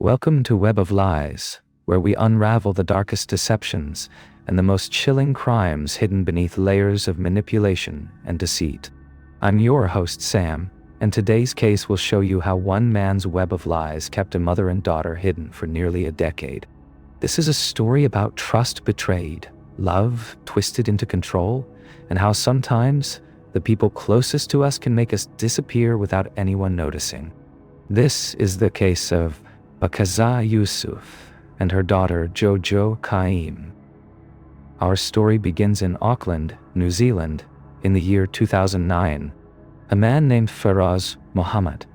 Welcome to Web of Lies, where we unravel the darkest deceptions and the most chilling crimes hidden beneath layers of manipulation and deceit. I'm your host, Sam, and today's case will show you how one man's web of lies kept a mother and daughter hidden for nearly a decade. This is a story about trust betrayed, love twisted into control, and how sometimes the people closest to us can make us disappear without anyone noticing. This is the case of Pakiza Yusuf and her daughter Jojo Kaim. Our story begins in Auckland, New Zealand, in the year 2009. A man named Faraz Mohammed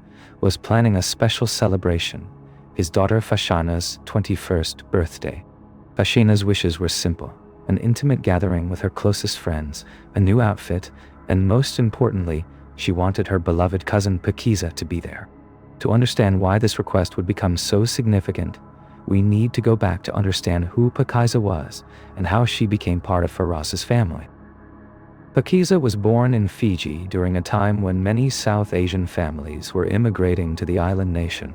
was planning a special celebration, his daughter Fashana's 21st birthday. Fashana's wishes were simple: an intimate gathering with her closest friends, a new outfit, and most importantly, she wanted her beloved cousin Pakiza to be there. To understand why this request would become so significant, we need to go back to understand who Pakiza was and how she became part of Faraz's family. Pakiza was born in Fiji during a time when many South Asian families were immigrating to the island nation.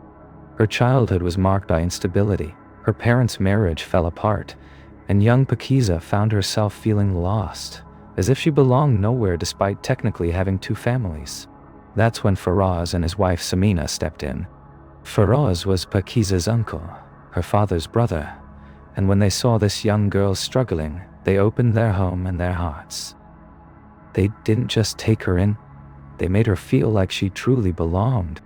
Her childhood was marked by instability, her parents' marriage fell apart, and young Pakiza found herself feeling lost, as if she belonged nowhere despite technically having two families. That's when Faraz and his wife Samina stepped in. Faraz was Pakiza's uncle, her father's brother, and when they saw this young girl struggling, they opened their home and their hearts. They didn't just take her in, they made her feel like she truly belonged.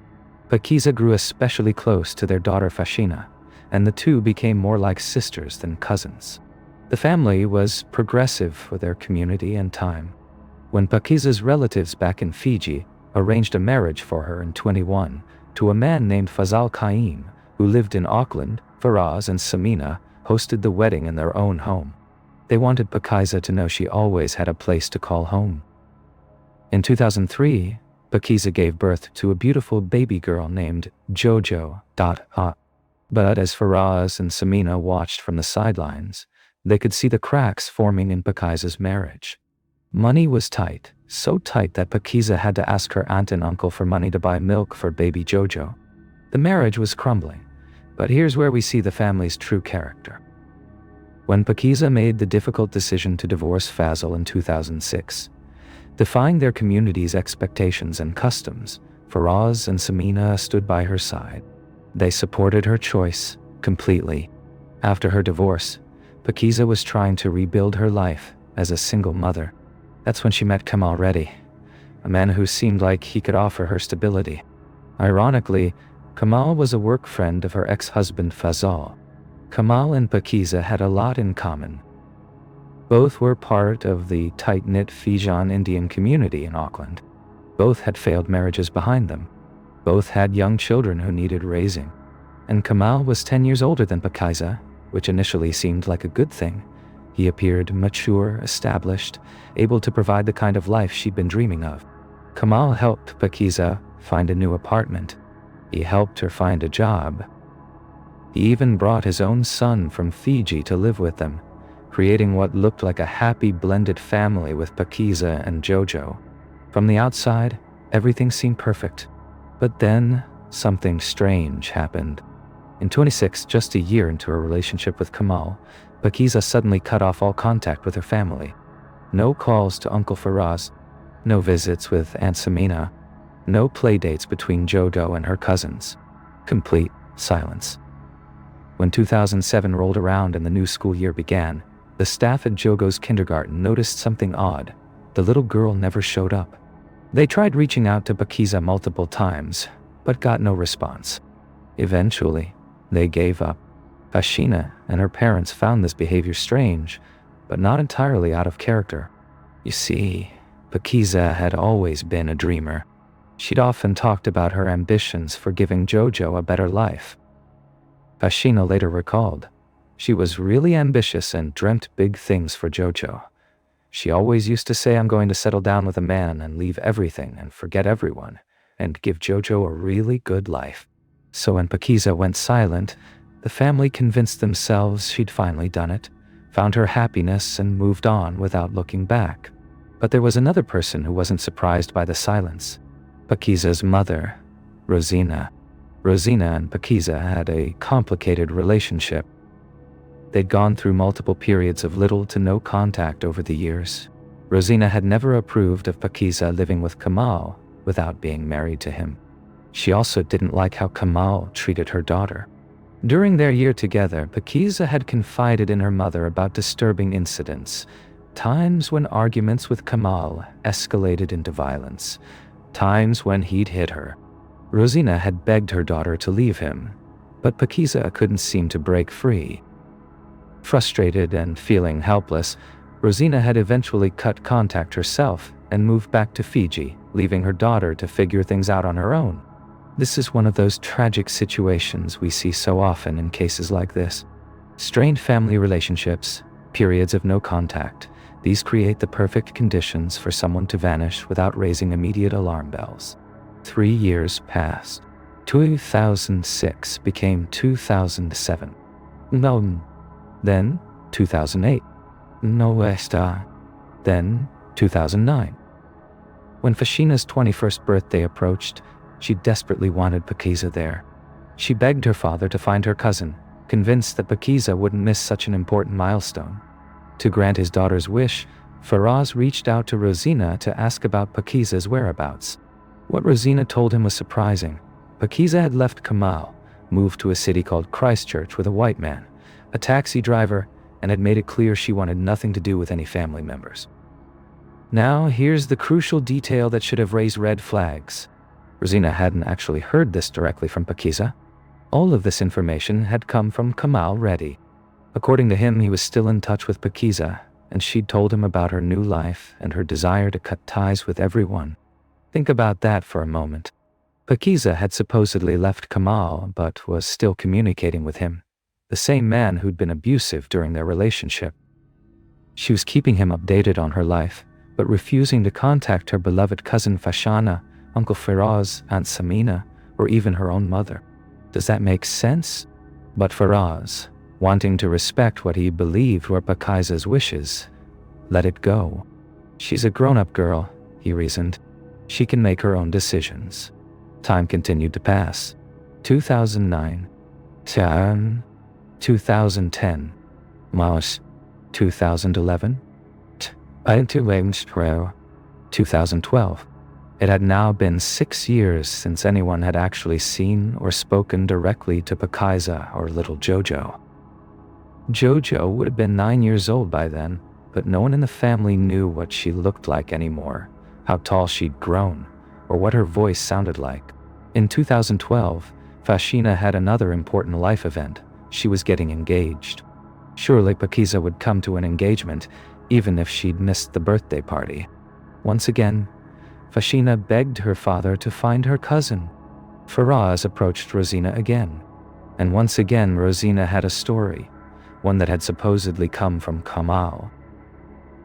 Pakiza grew especially close to their daughter Fashina, and the two became more like sisters than cousins. The family was progressive for their community and time. When Pakiza's relatives back in Fiji arranged a marriage for her in 2021 to a man named Fazal Kaim, who lived in Auckland, Faraz and Samina hosted the wedding in their own home. They wanted Pakiza to know she always had a place to call home. In 2003, Pakiza gave birth to a beautiful baby girl named Jojo. But as Faraz and Samina watched from the sidelines, they could see the cracks forming in Pakiza's marriage. Money was tight, so tight that Pakiza had to ask her aunt and uncle for money to buy milk for baby Jojo. The marriage was crumbling, but here's where we see the family's true character. When Pakiza made the difficult decision to divorce Fazal in 2006, defying their community's expectations and customs, Faraz and Samina stood by her side. They supported her choice completely. After her divorce, Pakiza was trying to rebuild her life as a single mother. That's when she met Kamal Reddy, a man who seemed like he could offer her stability. Ironically, Kamal was a work friend of her ex-husband Fazal. Kamal and Pakiza had a lot in common. Both were part of the tight-knit Fijian Indian community in Auckland. Both had failed marriages behind them. Both had young children who needed raising. And Kamal was 10 years older than Pakiza, which initially seemed like a good thing. He appeared mature, established, able to provide the kind of life she'd been dreaming of. Kamal helped Pakiza find a new apartment. He helped her find a job. He even brought his own son from Fiji to live with them, creating what looked like a happy blended family with Pakiza and Jojo. From the outside, everything seemed perfect. But then, something strange happened. In 2016, just a year into her relationship with Kamal, Pakiza suddenly cut off all contact with her family. No calls to Uncle Faraz, no visits with Aunt Samina, no playdates between Jojo and her cousins. Complete silence. When 2007 rolled around and the new school year began, the staff at Jojo's kindergarten noticed something odd. The little girl never showed up. They tried reaching out to Pakiza multiple times, but got no response. Eventually, they gave up. Fashina and her parents found this behavior strange, but not entirely out of character. You see, Pakiza had always been a dreamer. She'd often talked about her ambitions for giving Jojo a better life. Fashina later recalled, she was really ambitious and dreamt big things for Jojo. She always used to say, "I'm going to settle down with a man and leave everything and forget everyone, and give Jojo a really good life." So when Pakiza went silent, the family convinced themselves she'd finally done it, found her happiness, and moved on without looking back. But there was another person who wasn't surprised by the silence. Pakiza's mother, Rosina. Rosina and Pakiza had a complicated relationship. They'd gone through multiple periods of little to no contact over the years. Rosina had never approved of Pakiza living with Kamal without being married to him. She also didn't like how Kamal treated her daughter. During their year together, Pakiza had confided in her mother about disturbing incidents, times when arguments with Kamal escalated into violence, times when he'd hit her. Rosina had begged her daughter to leave him, but Pakiza couldn't seem to break free. Frustrated and feeling helpless, Rosina had eventually cut contact herself and moved back to Fiji, leaving her daughter to figure things out on her own. This is one of those tragic situations we see so often in cases like this. Strained family relationships, periods of no contact, these create the perfect conditions for someone to vanish without raising immediate alarm bells. 3 years passed. 2006 became 2007. No. Then 2008. No esta. Then 2009. When Fashina's 21st birthday approached, she desperately wanted Pakiza there. She begged her father to find her cousin, convinced that Pakiza wouldn't miss such an important milestone. To grant his daughter's wish, Faraz reached out to Rosina to ask about Pakiza's whereabouts. What Rosina told him was surprising. Pakiza had left Kamal, moved to a city called Christchurch with a white man, a taxi driver, and had made it clear she wanted nothing to do with any family members. Now, here's the crucial detail that should have raised red flags. Rosina hadn't actually heard this directly from Pakiza. All of this information had come from Kamal Reddy. According to him, he was still in touch with Pakiza, and she'd told him about her new life and her desire to cut ties with everyone. Think about that for a moment. Pakiza had supposedly left Kamal, but was still communicating with him, the same man who'd been abusive during their relationship. She was keeping him updated on her life, but refusing to contact her beloved cousin Fashana, Uncle Faraz, Aunt Samina, or even her own mother. Does that make sense? But Faraz, wanting to respect what he believed were Pakiza's wishes, let it go. She's a grown-up girl, he reasoned. She can make her own decisions. Time continued to pass. 2009. 2010. March. 2011. 2012. It had now been 6 years since anyone had actually seen or spoken directly to Pakiza or little Jojo. Jojo would have been 9 years old by then, but no one in the family knew what she looked like anymore, how tall she'd grown, or what her voice sounded like. In 2012, Fashina had another important life event. She was getting engaged. Surely Pakiza would come to an engagement, even if she'd missed the birthday party. Once again, Fashina begged her father to find her cousin. Faraz approached Rosina again. And once again, Rosina had a story, one that had supposedly come from Kamal.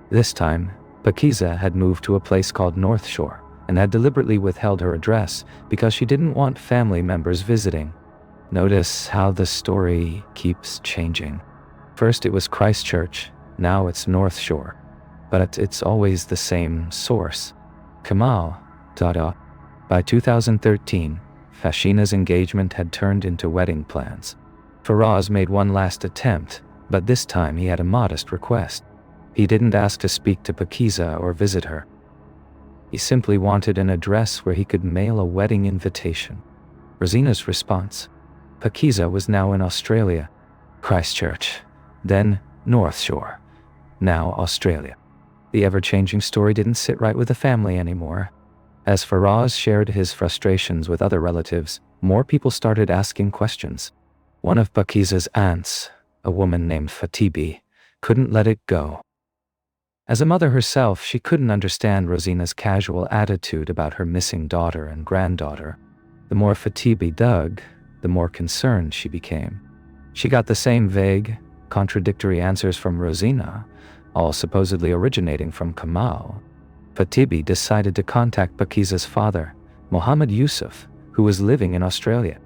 This time, Pakiza had moved to a place called Northshore and had deliberately withheld her address because she didn't want family members visiting. Notice how the story keeps changing. First it was Christchurch, now it's Northshore, but it's always the same source. Kamal. By 2013, Fashina's engagement had turned into wedding plans. Faraz made one last attempt, but this time he had a modest request. He didn't ask to speak to Pakiza or visit her. He simply wanted an address where he could mail a wedding invitation. Rosina's response: Pakiza was now in Australia. Christchurch, then Northshore, now Australia. The ever-changing story didn't sit right with the family anymore. As Faraz shared his frustrations with other relatives, more people started asking questions. One of Pakiza's aunts, a woman named Fatibi, couldn't let it go. As a mother herself, she couldn't understand Rosina's casual attitude about her missing daughter and granddaughter. The more Fatibi dug, the more concerned she became. She got the same vague, contradictory answers from Rosina, all supposedly originating from Kamal. Fatibi decided to contact Pakiza's father, Pakiza Yusuf, who was living in Australia.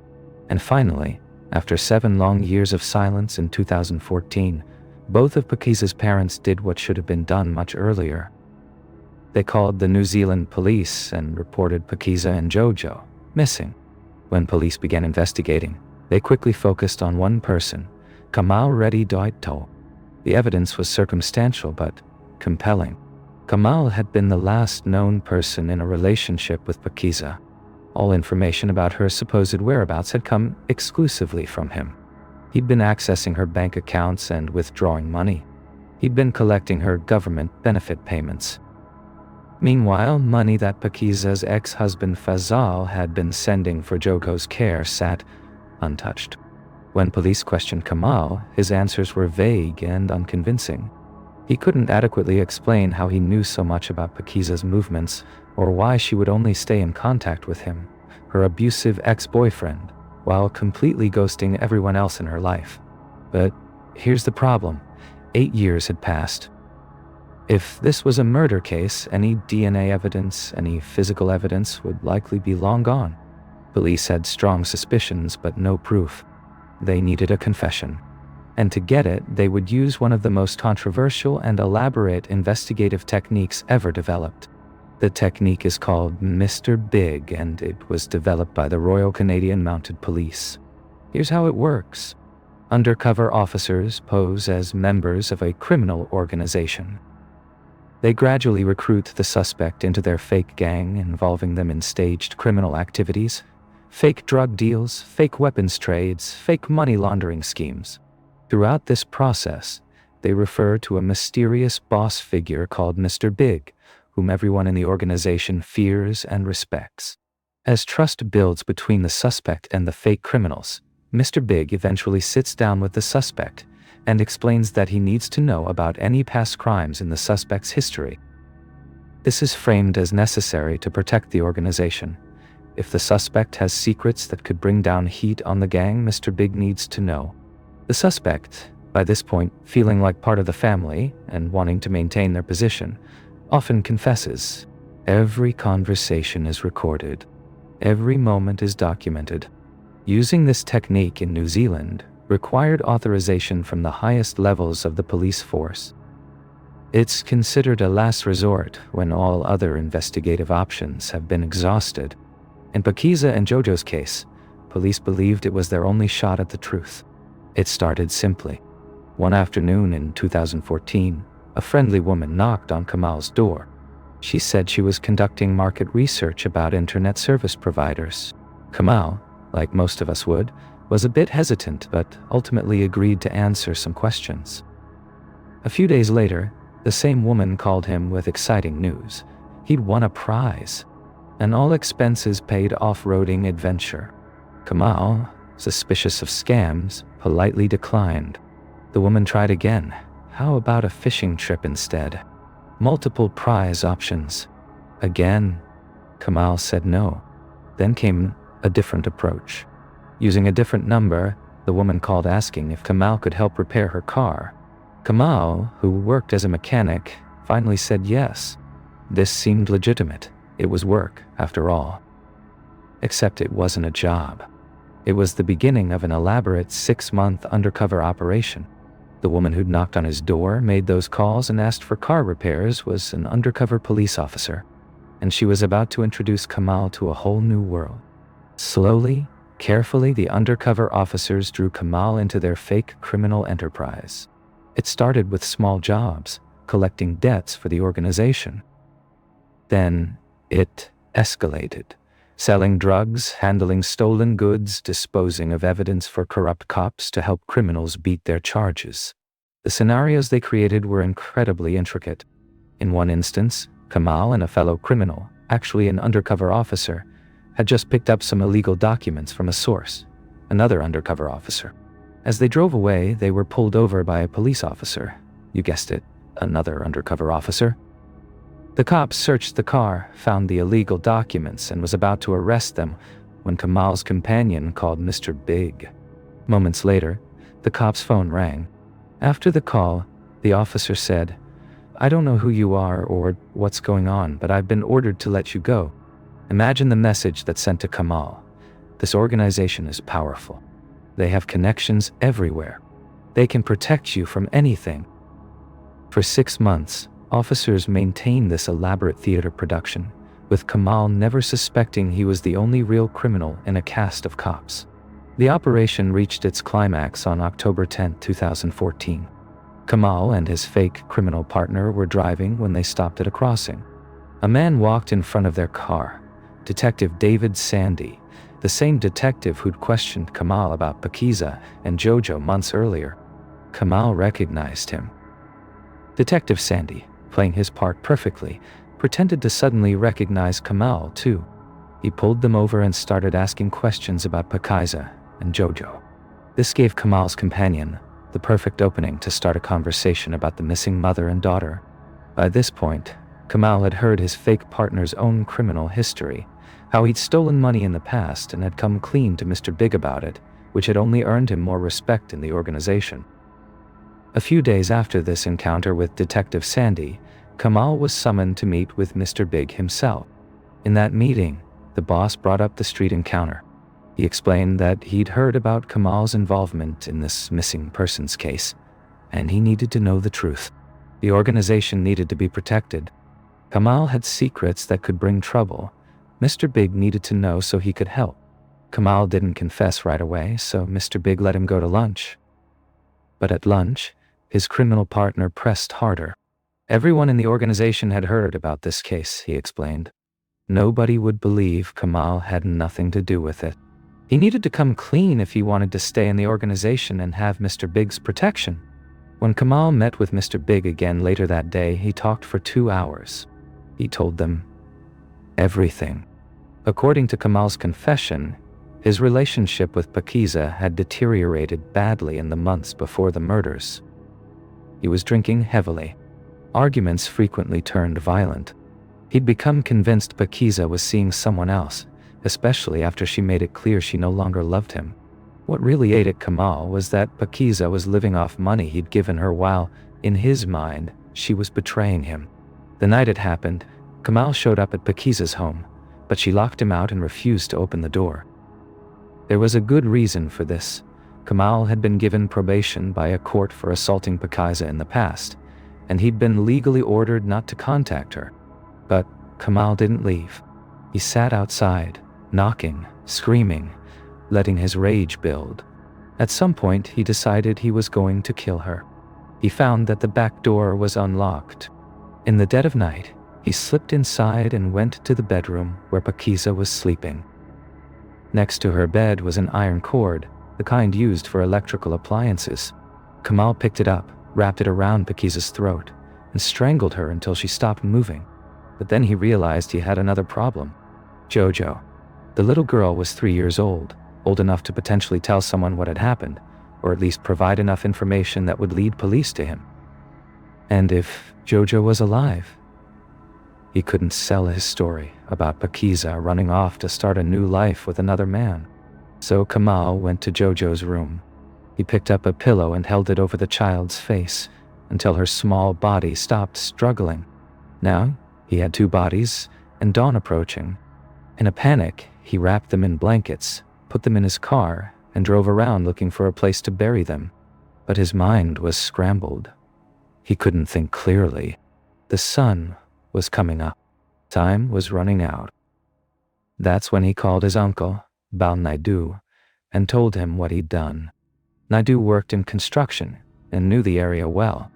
And finally, after 7 long years of silence in 2014, both of Pakiza's parents did what should have been done much earlier. They called the New Zealand police and reported Pakiza and Jojo missing. When police began investigating, they quickly focused on one person, Kamal Reddy. The evidence was circumstantial but compelling. Kamal had been the last known person in a relationship with Pakiza. All information about her supposed whereabouts had come exclusively from him. He'd been accessing her bank accounts and withdrawing money. He'd been collecting her government benefit payments. Meanwhile, money that Pakiza's ex-husband Fazal had been sending for Jojo's care sat untouched. When police questioned Kamal, his answers were vague and unconvincing. He couldn't adequately explain how he knew so much about Pakiza's movements or why she would only stay in contact with him, her abusive ex-boyfriend, while completely ghosting everyone else in her life. But here's the problem. 8 years had passed. If this was a murder case, any DNA evidence, any physical evidence would likely be long gone. Police had strong suspicions, but no proof. They needed a confession. And to get it, they would use one of the most controversial and elaborate investigative techniques ever developed. The technique is called Mr. Big, and it was developed by the Royal Canadian Mounted Police. Here's how it works. Undercover officers pose as members of a criminal organization. They gradually recruit the suspect into their fake gang, involving them in staged criminal activities, fake drug deals, fake weapons trades, fake money laundering schemes. Throughout this process, they refer to a mysterious boss figure called Mr. Big, whom everyone in the organization fears and respects. As trust builds between the suspect and the fake criminals, Mr. Big eventually sits down with the suspect and explains that he needs to know about any past crimes in the suspect's history. This is framed as necessary to protect the organization. If the suspect has secrets that could bring down heat on the gang, Mr. Big needs to know. The suspect, by this point feeling like part of the family and wanting to maintain their position, often confesses. Every conversation is recorded. Every moment is documented. Using this technique in New Zealand required authorization from the highest levels of the police force. It's considered a last resort when all other investigative options have been exhausted. In Pakiza and Jojo's case, police believed it was their only shot at the truth. It started simply. One afternoon in 2014, a friendly woman knocked on Kamal's door. She said she was conducting market research about internet service providers. Kamal, like most of us would, was a bit hesitant but ultimately agreed to answer some questions. A few days later, the same woman called him with exciting news. He'd won a prize, an all-expenses paid off-roading adventure. Kamal, suspicious of scams, politely declined. The woman tried again. How about a fishing trip instead? Multiple prize options. Again, Kamal said no. Then came a different approach. Using a different number, the woman called asking if Kamal could help repair her car. Kamal, who worked as a mechanic, finally said yes. This seemed legitimate. It was work, after all. Except it wasn't a job. It was the beginning of an elaborate 6-month undercover operation. The woman who'd knocked on his door, made those calls, and asked for car repairs was an undercover police officer, and she was about to introduce Kamal to a whole new world. Slowly, carefully, the undercover officers drew Kamal into their fake criminal enterprise. It started with small jobs, collecting debts for the organization. Then it escalated. Selling drugs, handling stolen goods, disposing of evidence for corrupt cops to help criminals beat their charges. The scenarios they created were incredibly intricate. In one instance, Kamal and a fellow criminal, actually an undercover officer, had just picked up some illegal documents from a source, another undercover officer. As they drove away, they were pulled over by a police officer. You guessed it, another undercover officer. The cops searched the car, found the illegal documents, and was about to arrest them when Kamal's companion called Mr. Big. Moments later, the cop's phone rang. After the call, the officer said, "I don't know who you are or what's going on, but I've been ordered to let you go." Imagine the message that's sent to Kamal. This organization is powerful. They have connections everywhere. They can protect you from anything. For 6 months, officers maintained this elaborate theater production, with Kamal never suspecting he was the only real criminal in a cast of cops. The operation reached its climax on October 10, 2014. Kamal and his fake criminal partner were driving when they stopped at a crossing. A man walked in front of their car, Detective David Sandy, the same detective who'd questioned Kamal about Pakiza and Jojo months earlier. Kamal recognized him. Detective Sandy, playing his part perfectly, pretended to suddenly recognize Kamal too. He pulled them over and started asking questions about Pakiza and Jojo. This gave Kamal's companion the perfect opening to start a conversation about the missing mother and daughter. By this point, Kamal had heard his fake partner's own criminal history, how he'd stolen money in the past and had come clean to Mr. Big about it, which had only earned him more respect in the organization. A few days after this encounter with Detective Sandy, Kamal was summoned to meet with Mr. Big himself. In that meeting, the boss brought up the street encounter. He explained that he'd heard about Kamal's involvement in this missing persons case, and he needed to know the truth. The organization needed to be protected. Kamal had secrets that could bring trouble. Mr. Big needed to know so he could help. Kamal didn't confess right away, so Mr. Big let him go to lunch. But at lunch, his criminal partner pressed harder. Everyone in the organization had heard about this case, he explained. Nobody would believe Kamal had nothing to do with it. He needed to come clean if he wanted to stay in the organization and have Mr. Big's protection. When Kamal met with Mr. Big again later that day, he talked for 2 hours. He told them everything. According to Kamal's confession, his relationship with Pakiza had deteriorated badly in the months before the murders. He was drinking heavily. Arguments frequently turned violent. He'd become convinced Pakiza was seeing someone else, especially after she made it clear she no longer loved him. What really ate at Kamal was that Pakiza was living off money he'd given her while, in his mind, she was betraying him. The night it happened, Kamal showed up at Pakiza's home, but she locked him out and refused to open the door. There was a good reason for this. Kamal had been given probation by a court for assaulting Pakiza in the past, and he'd been legally ordered not to contact her. But Kamal didn't leave. He sat outside, knocking, screaming, letting his rage build. At some point, he decided he was going to kill her. He found that the back door was unlocked. In the dead of night, he slipped inside and went to the bedroom where Pakiza was sleeping. Next to her bed was an iron cord, the kind used for electrical appliances. Kamal picked it up, wrapped it around Pakiza's throat, and strangled her until she stopped moving. But then he realized he had another problem. Jojo. The little girl was 3 years old enough to potentially tell someone what had happened, or at least provide enough information that would lead police to him. And if Jojo was alive, he couldn't sell his story about Pakiza running off to start a new life with another man. So Kamal went to Jojo's room. He picked up a pillow and held it over the child's face until her small body stopped struggling. Now, he had 2 bodies and dawn approaching. In a panic, he wrapped them in blankets, put them in his car, and drove around looking for a place to bury them. But his mind was scrambled. He couldn't think clearly. The sun was coming up. Time was running out. That's when he called his uncle, Bal Naidu, and told him what he'd done. Naidu worked in construction and knew the area well.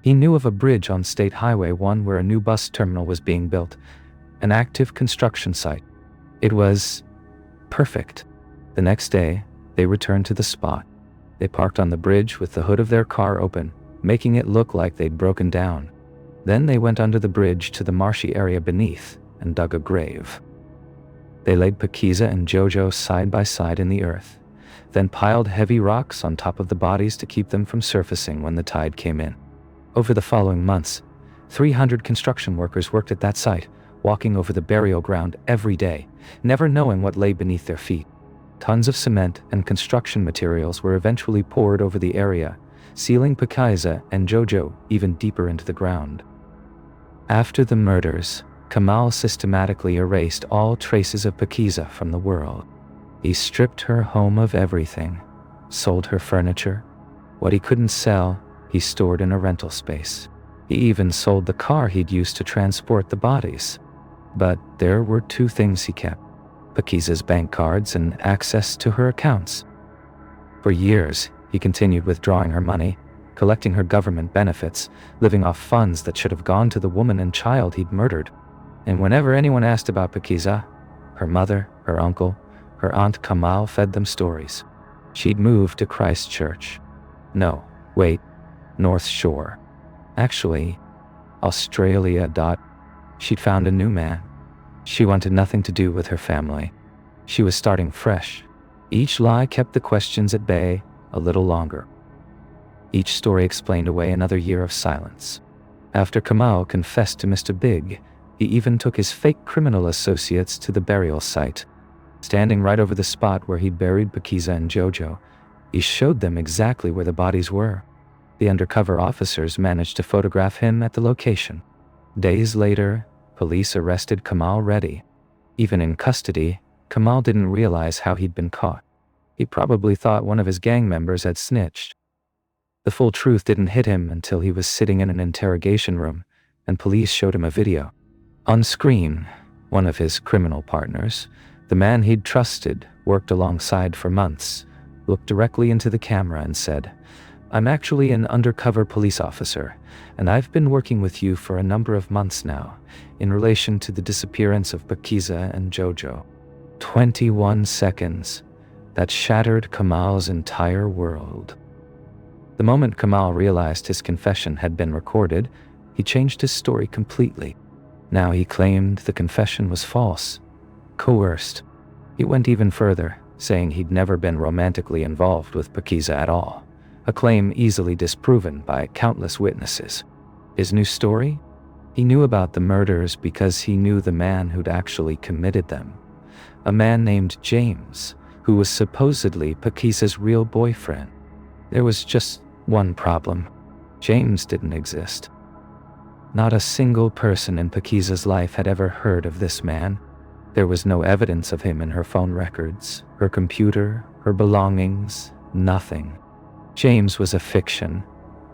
He knew of a bridge on State Highway 1 where a new bus terminal was being built, an active construction site. It was perfect. The next day, they returned to the spot. They parked on the bridge with the hood of their car open, making it look like they'd broken down. Then they went under the bridge to the marshy area beneath and dug a grave. They laid Pakiza and Jojo side by side in the earth, then piled heavy rocks on top of the bodies to keep them from surfacing when the tide came in. Over the following months, 300 construction workers worked at that site, walking over the burial ground every day, never knowing what lay beneath their feet. Tons of cement and construction materials were eventually poured over the area, sealing Pakiza and Jojo even deeper into the ground. After the murders, Kamal systematically erased all traces of Pakiza from the world. He stripped her home of everything, sold her furniture. What he couldn't sell, he stored in a rental space. He even sold the car he'd used to transport the bodies. But there were two things he kept: Pakiza's bank cards and access to her accounts. For years, he continued withdrawing her money, collecting her government benefits, living off funds that should have gone to the woman and child he'd murdered. And whenever anyone asked about Pakiza, her mother, her uncle, her aunt Kamal fed them stories. She'd moved to Christchurch. No, wait, Northshore. Actually, Australia. She'd found a new man. She wanted nothing to do with her family. She was starting fresh. Each lie kept the questions at bay a little longer. Each story explained away another year of silence. After Kamal confessed to Mr. Big, he even took his fake criminal associates to the burial site. Standing right over the spot where he'd buried Pakiza and Jojo, he showed them exactly where the bodies were. The undercover officers managed to photograph him at the location. Days later, police arrested Kamal Reddy. Even in custody, Kamal didn't realize how he'd been caught. He probably thought one of his gang members had snitched. The full truth didn't hit him until he was sitting in an interrogation room, and police showed him a video. On screen, one of his criminal partners, the man he'd trusted, worked alongside for months, looked directly into the camera and said, "I'm actually an undercover police officer, and I've been working with you for a number of months now, in relation to the disappearance of Pakiza and Jojo." 21 seconds. That shattered Kamal's entire world. The moment Kamal realized his confession had been recorded, he changed his story completely. Now he claimed the confession was false, coerced. He went even further, saying he'd never been romantically involved with Pakiza at all, a claim easily disproven by countless witnesses. His new story? He knew about the murders because he knew the man who'd actually committed them. A man named James, who was supposedly Pakiza's real boyfriend. There was just one problem. James didn't exist. Not a single person in Pakiza's life had ever heard of this man. There was no evidence of him in her phone records, her computer, her belongings, nothing. James was a fiction,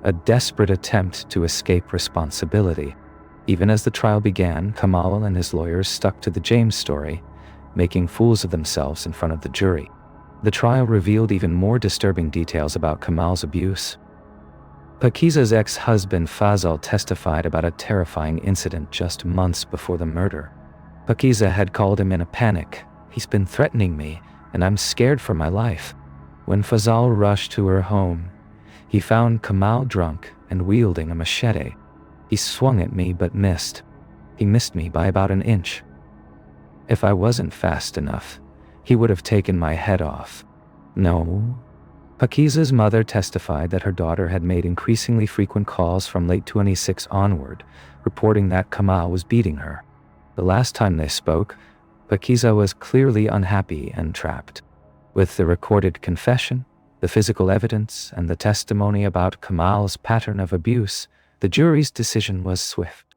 a desperate attempt to escape responsibility. Even as the trial began, Kamal and his lawyers stuck to the James story, making fools of themselves in front of the jury. The trial revealed even more disturbing details about Kamal's abuse. Pakiza's ex-husband Fazal testified about a terrifying incident just months before the murder. Pakiza had called him in a panic. "He's been threatening me, and I'm scared for my life." When Fazal rushed to her home, he found Kamal drunk and wielding a machete. "He swung at me but missed. He missed me by about an inch. If I wasn't fast enough, he would have taken my head off." No. Pakiza's mother testified that her daughter had made increasingly frequent calls from late 26 onward, reporting that Kamal was beating her. The last time they spoke, Pakiza was clearly unhappy and trapped. With the recorded confession, the physical evidence, and the testimony about Kamal's pattern of abuse, the jury's decision was swift.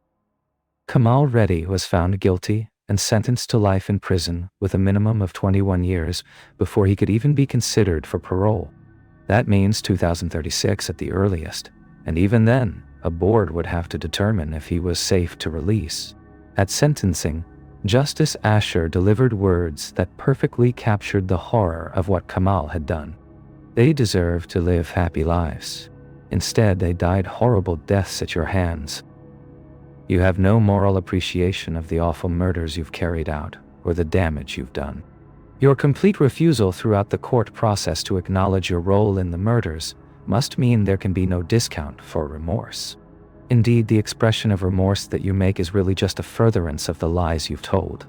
Kamal Reddy was found guilty and sentenced to life in prison with a minimum of 21 years before he could even be considered for parole. That means 2036 at the earliest, and even then, a board would have to determine if he was safe to release. At sentencing, Justice Asher delivered words that perfectly captured the horror of what Kamal had done. They deserved to live happy lives. Instead, they died horrible deaths at your hands. You have no moral appreciation of the awful murders you've carried out or the damage you've done. Your complete refusal throughout the court process to acknowledge your role in the murders must mean there can be no discount for remorse. Indeed, the expression of remorse that you make is really just a furtherance of the lies you've told,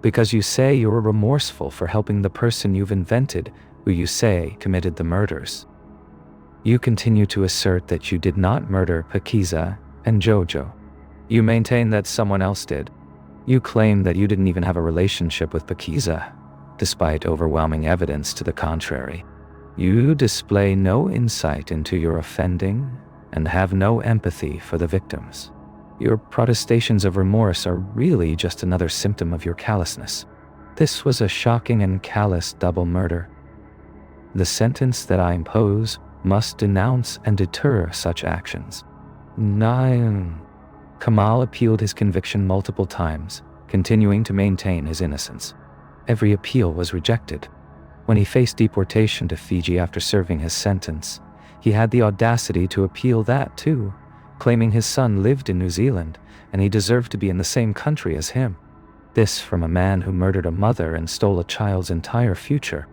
because you say you're remorseful for helping the person you've invented, who you say committed the murders. You continue to assert that you did not murder Pakiza and Jojo. You maintain that someone else did. You claim that you didn't even have a relationship with Pakiza, despite overwhelming evidence to the contrary. You display no insight into your offending and have no empathy for the victims. Your protestations of remorse are really just another symptom of your callousness. This was a shocking and callous double murder. The sentence that I impose must denounce and deter such actions. 9. Kamal appealed his conviction multiple times, continuing to maintain his innocence. Every appeal was rejected. When he faced deportation to Fiji after serving his sentence, he had the audacity to appeal that too, claiming his son lived in New Zealand and he deserved to be in the same country as him. This from a man who murdered a mother and stole a child's entire future.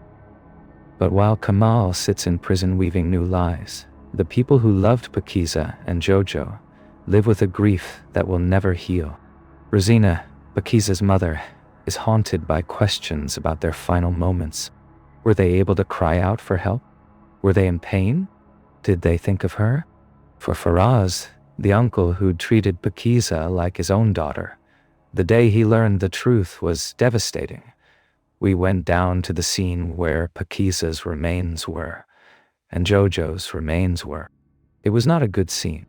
But while Kamal sits in prison weaving new lies, the people who loved Pakiza and Jojo live with a grief that will never heal. Rosina, Pakiza's mother, is haunted by questions about their final moments. Were they able to cry out for help? Were they in pain? Did they think of her? For Faraz, the uncle who'd treated Pakiza like his own daughter, the day he learned the truth was devastating. We went down to the scene where Pakiza's remains were, and Jojo's remains were. It was not a good scene.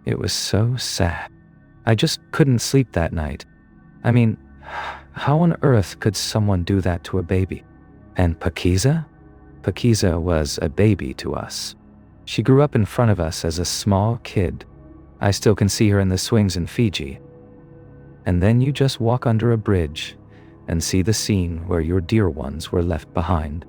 It was so sad. I just couldn't sleep that night. I mean, how on earth could someone do that to a baby? And Pakiza? Pakiza was a baby to us. She grew up in front of us as a small kid. I still can see her in the swings in Fiji. And then you just walk under a bridge and see the scene where your dear ones were left behind.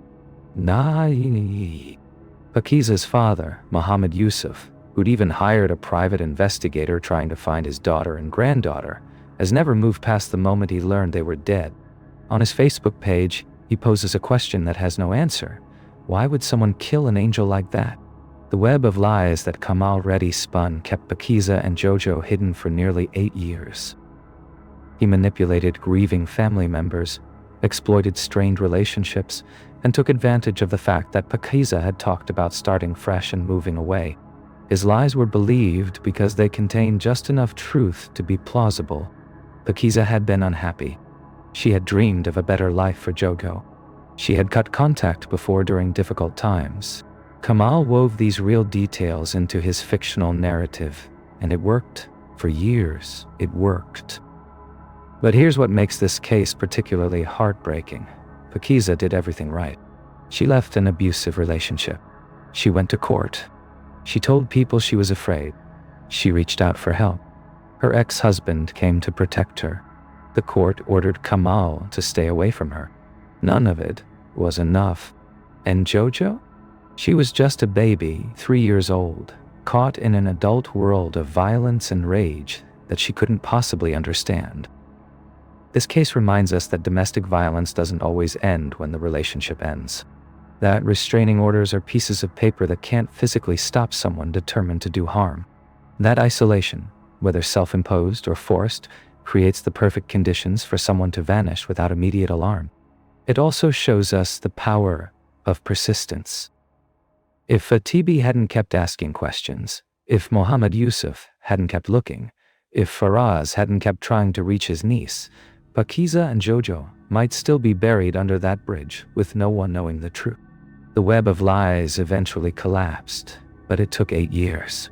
Pakiza's father, Pakiza Yusuf, who'd even hired a private investigator trying to find his daughter and granddaughter, has never moved past the moment he learned they were dead. On his Facebook page, he poses a question that has no answer. Why would someone kill an angel like that? The web of lies that Kamal Reddy spun kept Pakiza and Jojo hidden for nearly 8 years. He manipulated grieving family members, exploited strained relationships, and took advantage of the fact that Pakiza had talked about starting fresh and moving away. His lies were believed because they contained just enough truth to be plausible. Pakiza had been unhappy. She had dreamed of a better life for Jojo. She had cut contact before during difficult times. Kamal wove these real details into his fictional narrative, and it worked. For years, it worked. But here's what makes this case particularly heartbreaking. Pakiza did everything right. She left an abusive relationship. She went to court. She told people she was afraid. She reached out for help. Her ex-husband came to protect her. The court ordered Kamal to stay away from her. None of it was enough. And Jojo? She was just a baby, 3 years old, caught in an adult world of violence and rage that she couldn't possibly understand. This case reminds us that domestic violence doesn't always end when the relationship ends. That restraining orders are pieces of paper that can't physically stop someone determined to do harm. That isolation, whether self-imposed or forced, creates the perfect conditions for someone to vanish without immediate alarm. It also shows us the power of persistence. If TB hadn't kept asking questions, if Pakiza Yusuf hadn't kept looking, if Faraz hadn't kept trying to reach his niece, Pakiza and Jojo might still be buried under that bridge with no one knowing the truth. The web of lies eventually collapsed, but it took 8 years.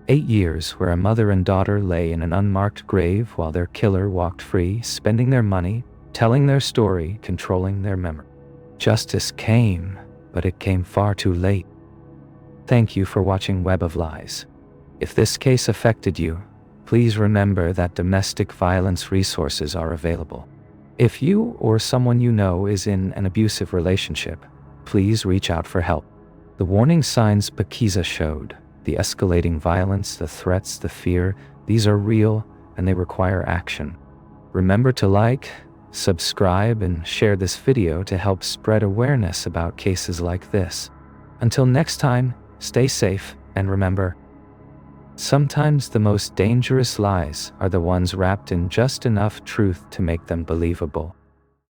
8 years where a mother and daughter lay in an unmarked grave while their killer walked free, spending their money, telling their story, controlling their memory. Justice came, but it came far too late. Thank you for watching Web of Lies. If this case affected you, please remember that domestic violence resources are available. If you or someone you know is in an abusive relationship, please reach out for help. The warning signs Pakiza showed, the escalating violence, the threats, the fear, these are real and they require action. Remember to like, subscribe, and share this video to help spread awareness about cases like this. Until next time, stay safe and remember, sometimes the most dangerous lies are the ones wrapped in just enough truth to make them believable.